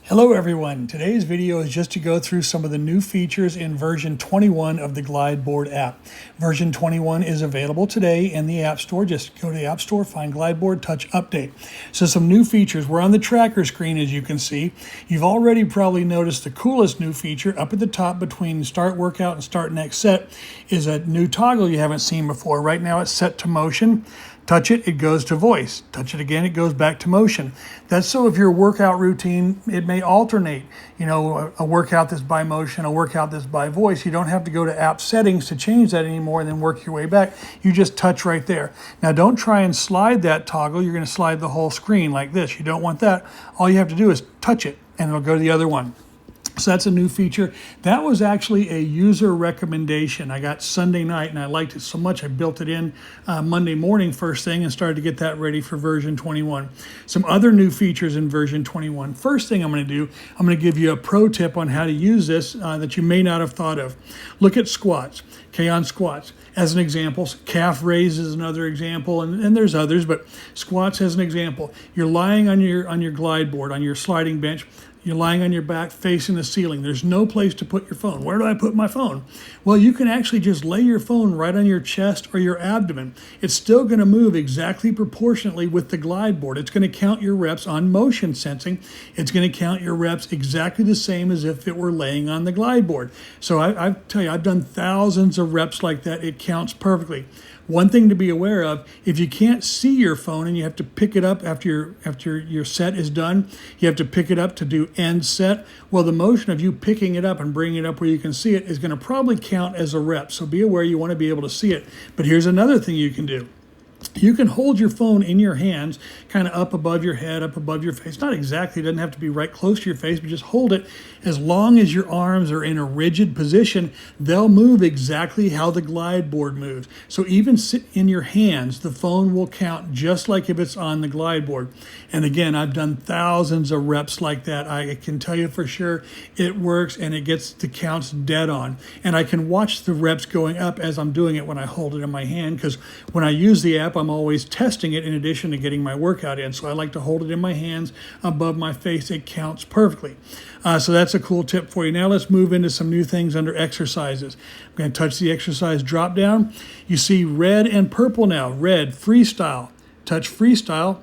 Hello everyone. Today's video is just to go through some of the new features in version 21 of the Glideboard app. Version 21 is available today in the App Store. Just go to the App Store, find Glideboard, touch Update. So some new features. We're on the tracker screen, as you can see. You've already probably noticed the coolest new feature up at the top between Start Workout and Start Next Set is a new toggle you haven't seen before. Right now it's set to motion. Touch it, it goes to voice. Touch it again, it goes back to motion. That's so if your workout routine, it may alternate. You know, a workout that's by motion, a workout that's by voice. You don't have to go to app settings to change that anymore and then work your way back. You just touch right there. Now don't try and slide that toggle. You're gonna slide the whole screen like this. You don't want that. All you have to do is touch it and it'll go to the other one. So that's a new feature. That was actually a user recommendation. I got Sunday night and I liked it so much I built it in Monday morning first thing and started to get that ready for version 21. Some other new features in version 21. First thing I'm going to do, I'm going to give you a pro tip on how to use this that you may not have thought of. Look at squats. Okay, on squats. As an example, calf raise is another example, and there's others, but squats as an example. You're lying on your glide board, on your sliding bench. You're lying on your back facing the ceiling. There's no place to put your phone. Where do I put my phone? Well, you can actually just lay your phone right on your chest or your abdomen. It's still going to move exactly proportionately with the glide board. It's going to count your reps on motion sensing. It's going to count your reps exactly the same as if it were laying on the glide board. So I tell you, I've done thousands of reps like that. It counts perfectly. One thing to be aware of, if you can't see your phone and you have to pick it up after your set is done, you have to pick it up to do end set. Well, the motion of you picking it up and bringing it up where you can see it is going to probably count as a rep. So be aware, you want to be able to see it. But here's another thing you can do. You can hold your phone in your hands, kind of up above your head, up above your face. Not exactly, it doesn't have to be right close to your face, but just hold it. As long as your arms are in a rigid position, they'll move exactly how the glide board moves. So even sit in your hands, the phone will count just like if it's on the glide board. And again, I've done thousands of reps like that. I can tell you for sure it works and it gets the counts dead on. And I can watch the reps going up as I'm doing it when I hold it in my hand, because when I use the app, I'm always testing it in addition to getting my workout in. So I like to hold it in my hands above my face. It counts perfectly. So that's a cool tip for you. Now let's move into some new things under exercises. I'm going to touch the exercise drop down. You see red and purple now. Red, freestyle. Touch freestyle.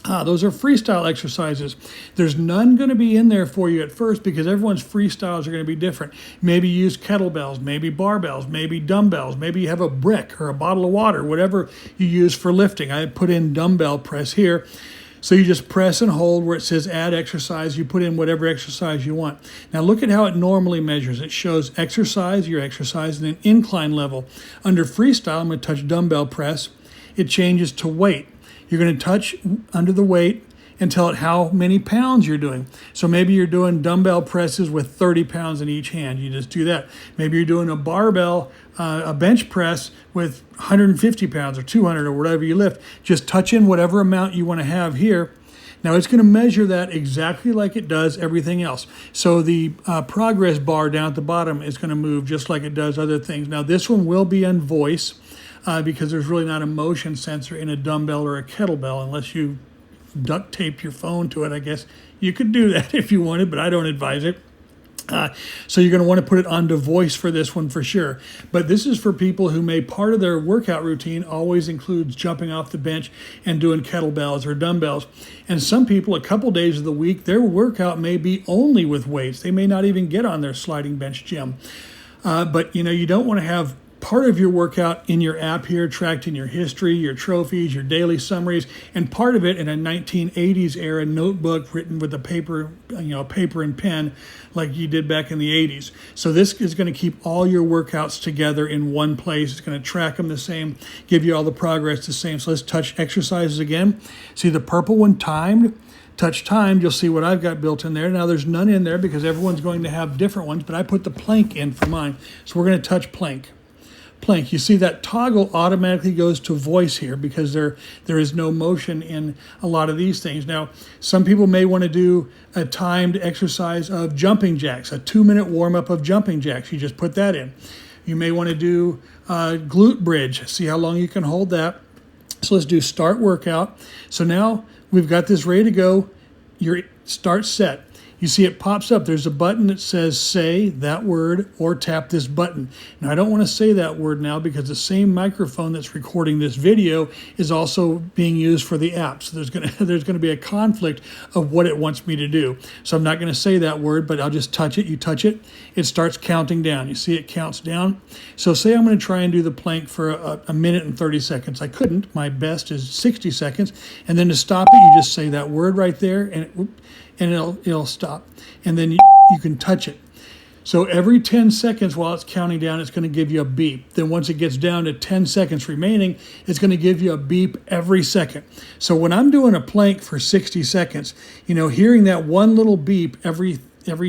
Those are freestyle exercises. There's none going to be in there for you at first because everyone's freestyles are going to be different. Maybe you use kettlebells, maybe barbells, maybe dumbbells, maybe you have a brick or a bottle of water, whatever you use for lifting. I put in dumbbell press here. So you just press and hold where it says add exercise. You put in whatever exercise you want. Now look at how it normally measures. It shows exercise, your exercise, and then incline level. Under freestyle, I'm going to touch dumbbell press. It changes to weight. You're going to touch under the weight and tell it how many pounds you're doing. So maybe you're doing dumbbell presses with 30 pounds in each hand. You just do that. Maybe you're doing a barbell, a bench press with 150 pounds or 200 or whatever you lift. Just touch in whatever amount you want to have here. Now it's going to measure that exactly like it does everything else. So the progress bar down at the bottom is going to move just like it does other things. Now this one will be on voice because there's really not a motion sensor in a dumbbell or a kettlebell unless you duct tape your phone to it. I guess you could do that if you wanted, but I don't advise it. So you're going to want to put it onto voice for this one for sure. But this is for people who may part of their workout routine always includes jumping off the bench and doing kettlebells or dumbbells. And some people, a couple days of the week, their workout may be only with weights. They may not even get on their sliding bench gym. But you know, you don't want to have part of your workout in your app here, tracked in your history, your trophies, your daily summaries, and part of it in a 1980s era notebook written with a paper, paper and pen like you did back in the 80s. So this is going to keep all your workouts together in one place. It's going to track them the same, give you all the progress the same. So let's touch exercises again. See the purple one timed? Touch timed, you'll see what I've got built in there. Now there's none in there because everyone's going to have different ones, but I put the plank in for mine. So we're going to touch plank. Plank. You see that toggle automatically goes to voice here because there is no motion in a lot of these things. Now, some people may want to do a timed exercise of jumping jacks, a 2-minute warm-up of jumping jacks. You just put that in. You may want to do glute bridge. See how long you can hold that. So let's do start workout. So now we've got this ready to go. Your start set. you see it pops up. There's a button that says say that word or tap this button. Now I don't want to say that word now because the same microphone that's recording this video is also being used for the app. So there's gonna be a conflict of what it wants me to do. So I'm not gonna say that word, but I'll just touch it. You touch it, it starts counting down. You see it counts down. So say I'm gonna try and do the plank for a minute and 30 seconds. I couldn't. My best is 60 seconds. And then to stop it, you just say that word right there and it'll stop. And then you can touch it. So every 10 seconds while it's counting down, it's going to give you a beep. Then once it gets down to 10 seconds remaining, it's going to give you a beep every second. So when I'm doing a plank for 60 seconds, hearing that one little beep every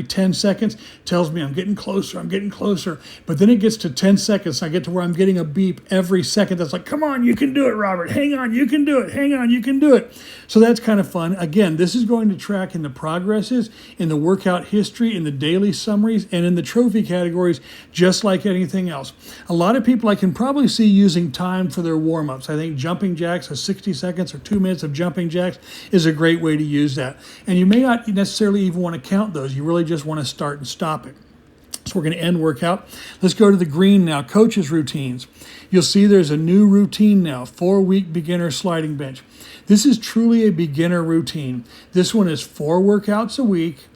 10 seconds tells me I'm getting closer. But then it gets to 10 seconds. I get to where I'm getting a beep every second. That's like, come on, you can do it, Robert. Hang on, you can do it. Hang on, you can do it. So that's kind of fun. Again, this is going to track in the progresses, in the workout history, in the daily summaries, and in the trophy categories, just like anything else. A lot of people I can probably see using time for their warm-ups. I think jumping jacks, 60 seconds or 2 minutes of jumping jacks is a great way to use that. And you may not necessarily even want to count those. You really just want to start and stop it. So we're going to end workout. Let's go to the green now, coaches routines. You'll see there's a new routine now, 4-week beginner sliding bench. This is truly a beginner routine. This one is 4 workouts a week,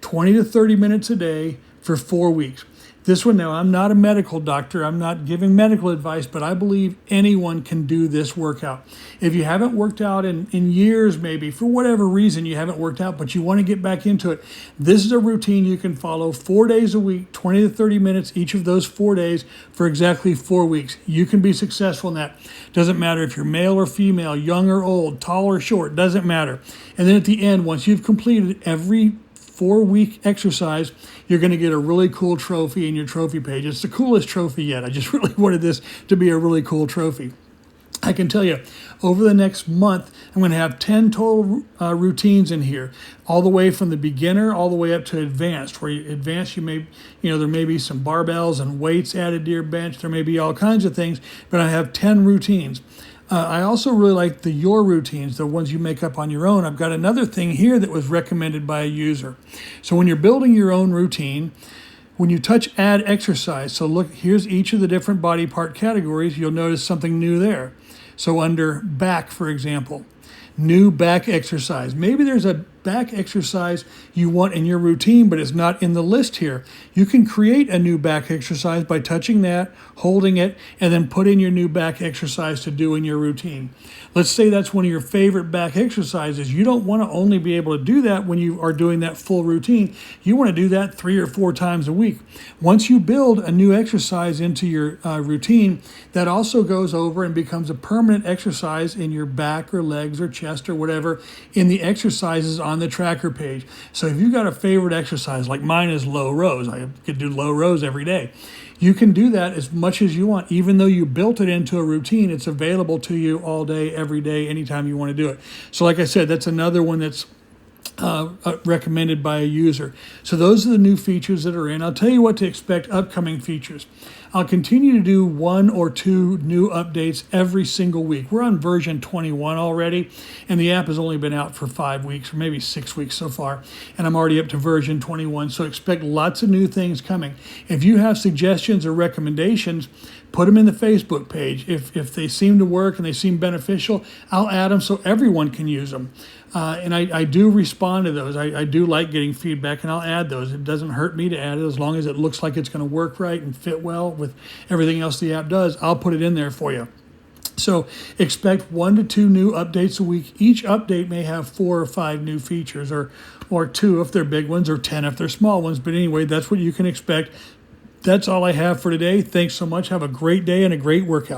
20 to 30 minutes a day for 4 weeks. This one now, I'm not a medical doctor. I'm not giving medical advice, but I believe anyone can do this workout. If you haven't worked out in years, maybe for whatever reason you haven't worked out, but you want to get back into it, this is a routine you can follow 4 days a week, 20 to 30 minutes each of those 4 days for exactly 4 weeks. You can be successful in that. Doesn't matter if you're male or female, young or old, tall or short, doesn't matter. And then at the end, once you've completed every 4-week exercise, you're going to get a really cool trophy in your trophy page. It's the coolest trophy yet. I just really wanted this to be a really cool trophy. I can tell you, over the next month, I'm going to have 10 total routines in here, all the way from the beginner all the way up to advanced. Where advanced, there may be some barbells and weights added to your bench. There may be all kinds of things, but I have 10 routines. I also really like your routines, the ones you make up on your own. I've got another thing here that was recommended by a user. So when you're building your own routine, when you touch add exercise, so look, here's each of the different body part categories, you'll notice something new there. So under back, for example, new back exercise. Maybe there's a back exercise you want in your routine, but it's not in the list here. You can create a new back exercise by touching that, holding it, and then put in your new back exercise to do in your routine. Let's say that's one of your favorite back exercises. You don't want to only be able to do that when you are doing that full routine. You want to do that 3 or 4 times a week. Once you build a new exercise into your routine, that also goes over and becomes a permanent exercise in your back or legs or chest or whatever in the exercises on the tracker page. So if you've got a favorite exercise, like mine is low rows, I could do low rows every day. You can do that as much as you want. Even though you built it into a routine, it's available to you all day, every day, anytime you want to do it. So like I said, that's another one that's recommended by a user. So those are the new features that are in. I'll tell you what to expect upcoming features. I'll continue to do 1 or 2 new updates every single week. We're on version 21 already, and the app has only been out for 5 weeks or maybe 6 weeks so far, and I'm already up to version 21, so expect lots of new things coming. If you have suggestions or recommendations, put them in the Facebook page. If they seem to work and they seem beneficial, I'll add them so everyone can use them. And I do respond to those. I do like getting feedback, and I'll add those. It doesn't hurt me to add it as long as it looks like it's going to work right and fit well with everything else the app does. I'll put it in there for you. So expect 1 to 2 new updates a week. Each update may have 4 or 5 new features, or 2 if they're big ones, or 10 if they're small ones. But anyway, that's what you can expect. That's all I have for today. Thanks so much. Have a great day and a great workout.